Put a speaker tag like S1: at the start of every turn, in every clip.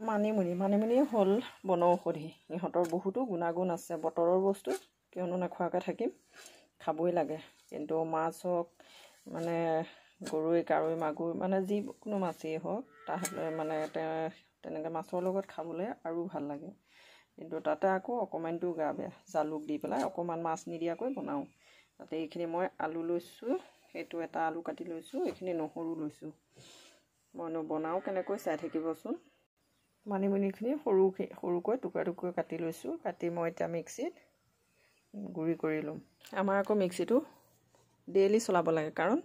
S1: মানিমুনি হ'ল বনৌষধি ইহঁতৰ বহুতো গুণাগুণ আছে বতৰৰ বস্তু কিয়নো নোখোৱাকৈ থাকিম খাবই লাগে কিন্তু মাছ হওক মানে গৰৈ কাৱৈ মাগুৰ মানে যিকোনো মাছেই হওক তাহলে মানে তেনেকৈ মাছৰ লগত খাবলৈ আৰু ভাল লাগে কিন্তু তাতে আকৌ অকণমানটো গা বেয়া জালুক দি পেলাই অকণমান মাছ নিদিয়াকৈ বনাওঁ তাতে এইখিনি মই আলু লৈছোঁ সেইটো এটা আলু কাটি লৈছোঁ এইখিনি নহৰু লৈছোঁ মইনো বনাওঁ কেনেকৈ চাই থাকিবচোন মানিমুনিখিনি সৰুকৈ টুকুৰা কাটি লৈছোঁ কাটি মই এতিয়া মিক্সিত গুড়ি কৰি ল'ম আমাৰ আকৌ মিক্সিটো ডেইলি চলাব লাগে কাৰণ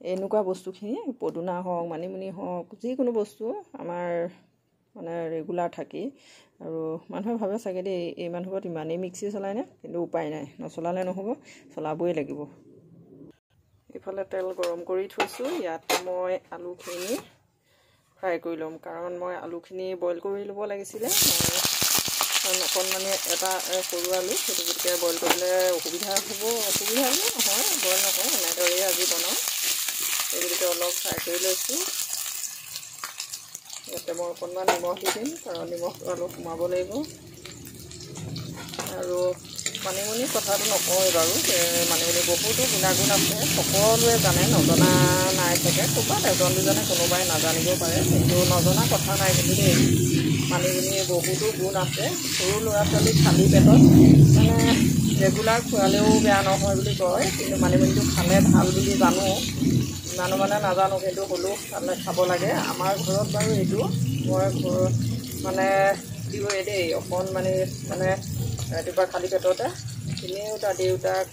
S1: এনেকুৱা বস্তুখিনি পদুনা হওক মানিমুনি হওক যিকোনো বস্তু আমাৰ মানে ৰেগুলাৰ থাকি আৰু মানুহে ভাবে চাগে দেই এই মানুহত ইমানেই মিক্সি চলায়নে কিন্তু উপায় নাই নচলালে নহ'ব চলাবই লাগিব এইফালে তেল গৰম কৰি থৈছোঁ ইয়াত মই আলুখিনি ফ্ৰাই কৰি ল'ম কাৰণ মই আলুখিনি বইল কৰি ল'ব লাগিছিলে অকণমানে এটা সৰু আলু সেইটো গতিকে বইল কৰিলে অসুবিধা নহয় বইল নকৰোঁ এনেদৰেই আজি বনাওঁ এই গতিকে অলপ ফ্ৰাই কৰি লৈছোঁ ইয়াতে মই অকণমান নিমখ দি দিম কাৰণ নিমখটো অলপ সোমাব লাগিব আৰু মানিমুনি কথাটো নকওঁৱেই বাৰু মানিমুনি বহুতো গুণাগুণ আছে সকলোৱে জানে নজনা নাই চাগে ক'ৰবাত এজন দুজনে কোনোবাই নাজানিব পাৰে কিন্তু নজনা কথা নাই কিন্তু দেই মানিমুনি বহুতো গুণ আছে সৰু ল'ৰা ছোৱালী খালী পেটত মানে ৰেগুলাৰ খোৱালেও বেয়া নহয় বুলি কয় কিন্তু মানিমুনিটো খালে ভাল বুলি জানো ইমানো মানে নাজানো কিন্তু হ'লেও খাব লাগে আমাৰ ঘৰত বাৰু এইটো মই মানে দিওঁৱেই দেই অকণমানি মানে ৰাতিপুৱা খালী পেটতে তিনিওটা দেউতাক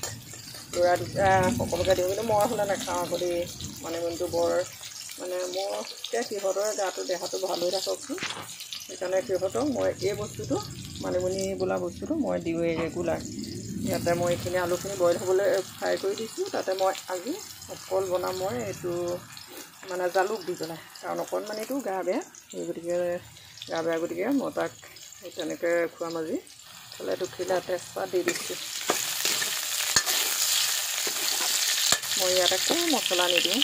S1: ল'ৰা দুটা সকলোকে দিওঁ কিন্তু মই হ'লে নাখাওঁ আকৌ দেই মানিমুনিটো বৰ মানে মোৰ এতিয়া সিহঁতৰ গাটো দেহাটো ভাল হৈ থাককচোন সেইকাৰণে সিহঁতক মই এই বস্তুটো মানিমুনি বোলা বস্তুটো মই দিওঁৱেই ৰেগুলাৰ ইয়াতে মই এইখিনি আলুখিনি বইল হ'বলৈ ফ্ৰাই কৰি দিছোঁ তাতে মই আজি অকল বনাম মই এইটো মানে জালুক দি পেলাই কাৰণ অকণমানিটো গা বেয়া সেই গতিকে মই তাক তেনেকৈ খুৱাম আজি হ'লে দুখিলা তেজপাত দি দিছোঁ মই ইয়াত একো মছলা নিদিওঁ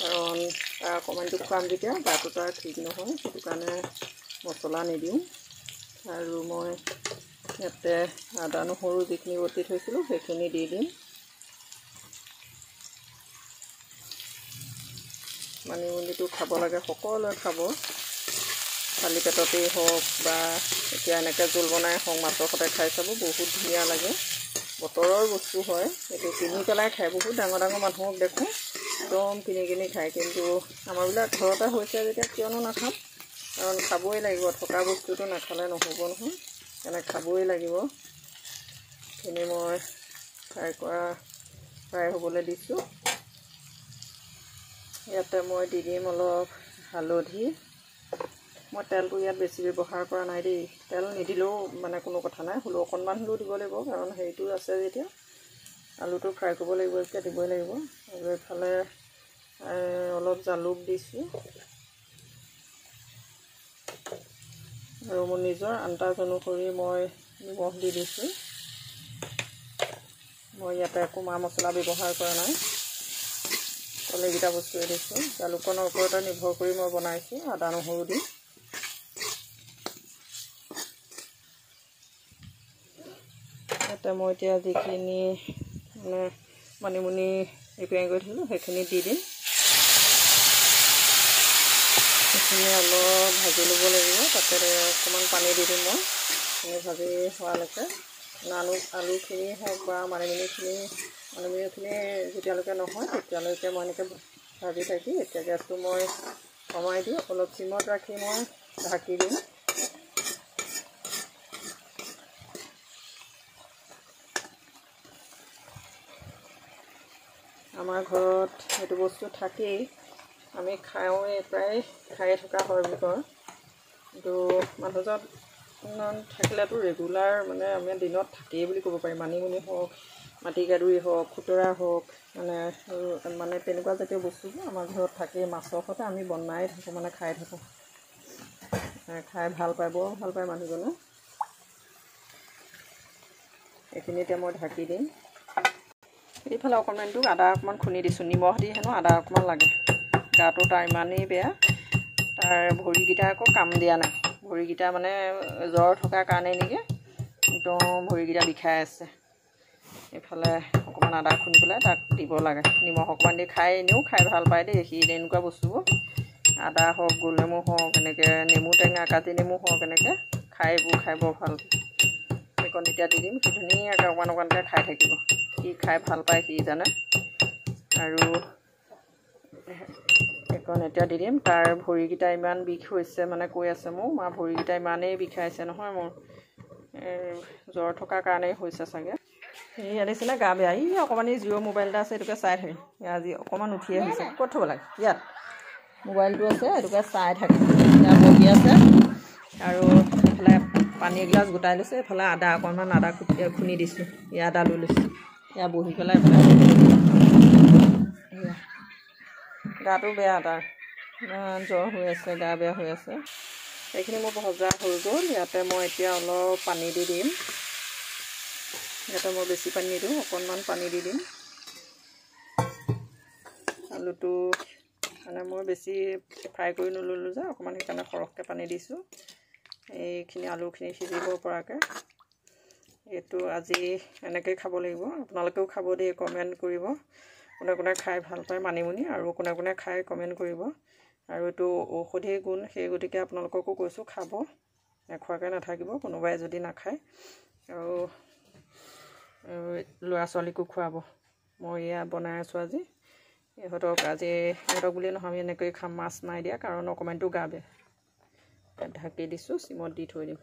S1: কাৰণ তাৰ অকণমানটো খুৱাম যেতিয়া গাটো তাৰ ঠিক নহয় সেইটো কাৰণে মছলা নিদিওঁ আৰু মই ইয়াতে আদা নহৰু যিখিনি বটি থৈছিলোঁ সেইখিনি দি দিম মানিমুনিটো খাব লাগে সকলোৱে খাব খালী পেটতেই হওক বা এতিয়া এনেকৈ জোল বনাই হওক মাছৰ সতে খাই চাব বহুত ধুনীয়া লাগে বতৰৰ বস্তু হয় এইটো কিনি পেলাই খাই বহুত ডাঙৰ মানুহক দেখোঁ একদম কিনি খায় কিন্তু আমাৰবিলাক ঘৰতে হৈছে যেতিয়া কিয়নো নাখাম কাৰণ খাবই লাগিব থকা বস্তুটো নাখালে নহ'ব নহয় সেইকাৰণে খাবই লাগিব এইখিনি মই ফ্ৰাই হ'বলৈ দিছোঁ ইয়াতে মই দি দিম অলপ হালধি মই তেলটো ইয়াত বেছি ব্যৱহাৰ কৰা নাই দেই তেল নিদিলেও মানে কোনো কথা নাই হ'লেও অকণমান হ'লেও দিব লাগিব কাৰণ হেৰিটো আছে যেতিয়া আলুটো ফ্ৰাই কৰিব লাগিব এতিয়া দিবই লাগিব আৰু এইফালে অলপ জালুক দিছোঁ আৰু মোৰ নিজৰ আন্দাজ অনুসৰি মই নিমখ দি দিছোঁ মই ইয়াতে একো মা মছলা ব্যৱহাৰ কৰা নাই অকল এইকেইটা বস্তুৱে দিছোঁ জালুকনৰ ওপৰতে নিৰ্ভৰ কৰি মই বনাইছোঁ আদা নহৰু দি ইয়াতে মই এতিয়া যিখিনি মানে মানিমুনি ৰিপেয়াৰিং কৰি থৈছিলোঁ সেইখিনি দি দিম সেইখিনি অলপ ভাজি ল'ব লাগিব তাতে অকণমান পানী দি দিম মই সেইখিনি ভাজি হোৱালৈকে আলুখিনি হওক বা মানিমুনিখিনি যেতিয়ালৈকে নহয় তেতিয়ালৈকে মই এনেকৈ ভাজি থাকি এতিয়া গেছটো মই কমাই দিওঁ অলপ চিমত ৰাখি মই ঢাকি দিম আমাৰ ঘৰত এইটো বস্তু থাকেই আমি খাওঁৱেই প্ৰায় খায়ে থকা হয় বুলি কয় কিন্তু মানুহজন থাকিলেতো ৰেগুলাৰ মানে আমি দিনত থাকেই বুলি ক'ব পাৰি মানিমুনি হওক মাটিকাদুৰি হওক খুতৰা হওক মানে তেনেকুৱা জাতীয় বস্তুবোৰ আমাৰ ঘৰত থাকেই মাছৰ সৈতে আমি বনাই থাকোঁ মানে খাই থাকোঁ খাই ভাল পায় বৰ ভাল পায় মানুহজনে এইখিনি এতিয়া মই ঢাকি দিম এইফালে অকণমানটো আদা অকণমান খুন্দি দিছোঁ নিমখ দি হেনো আদা অকণমান লাগে গাটো তাৰ ইমানেই বেয়া তাৰ তাৰ ভৰিকেইটা আকৌ কাম দিয়া নাই ভৰিকেইটা মানে জ্বৰ থকাৰ কাৰণে নেকি একদম ভৰিকেইটা বিষাই আছে এইফালে অকণমান আদা খুন্দি পেলাই তাক দিব লাগে নিমখ অকণমান দি খাই এনেও খাই ভাল পায় দেই সি এনেকুৱা বস্তুবোৰ আদা হওক গোল নেমু হওক এনেকৈ নেমু টেঙা কাজি নেমু হওক এনেকৈ খাই বৰ ভাল সেইকণ এতিয়া দি দিম সি ধুনীয়াকৈ অকণমান অকণমানকৈ খাই থাকিব সি খাই ভাল পায় সি জানে আৰু এইকণ এতিয়া দি দিম তাৰ ভৰিকেইটা ইমান বিষ হৈছে মানে কৈ আছে মোৰ মা ভৰিকেইটা ইমানেই বিষাইছে নহয় মোৰ জ্বৰ থকাৰ কাৰণেই হৈছে চাগে এই আনিছিলে গা বেয়া ই অকণমান জিঅ' মোবাইল এটা আছে এইটোকে চাই থাকে আজি অকণমান উঠিয়ে হৈছে ক'ত থ'ব লাগে ইয়াত মোবাইলটো আছে এইটোকে চাই থাকে ইয়াত বহি আছে আৰু এইফালে পানী এগিলাচ গোটাই লৈছে এইফালে আদা অকণমান আদা খুন্দি দিছোঁ ইয়াত আদা লৈ লৈছোঁ ইয়াত বহি পেলাই এয়া গাটো বেয়া তাৰ ইমান জ্বৰ হৈ আছে গা বেয়া হৈ আছে এইখিনি মোৰ ভজা হৈ গ'ল ইয়াতে মই এতিয়া অলপ পানী দি দিম ইয়াতে মই বেছি পানী নিদিওঁ অকণমান পানী দি দিম আলুটো মানে মই বেছি ফ্ৰাই কৰি নল'লোঁ যে অকণমান সেইকাৰণে সৰহকৈ পানী দিছোঁ এইখিনি আলুখিনি সিজিব পৰাকৈ এইটো আজি এনেকৈ খাব লাগিব আপোনালোকেও খাব দেই কমেণ্ট কৰিব কোনে কোনে খাই ভাল পায় মানিমুনি আৰু কোনে কোনে খাই কমেণ্ট কৰিব আৰু এইটো ঔষধি গুণ সেই গতিকে আপোনালোককো কৈছোঁ খাব নোখোৱাকৈ নাথাকিব কোনোবাই যদি নাখায় আৰু ল'ৰা ছোৱালীকো খুৱাব মই এয়া বনাই আছোঁ আজি ইহঁতক বুলি নহয় আমি এনেকৈ খাম মাছ নাই দিয়া কাৰণ অকণমানটো গা বেয়া ঢাকি দিছোঁ চিমত দি থৈ দিম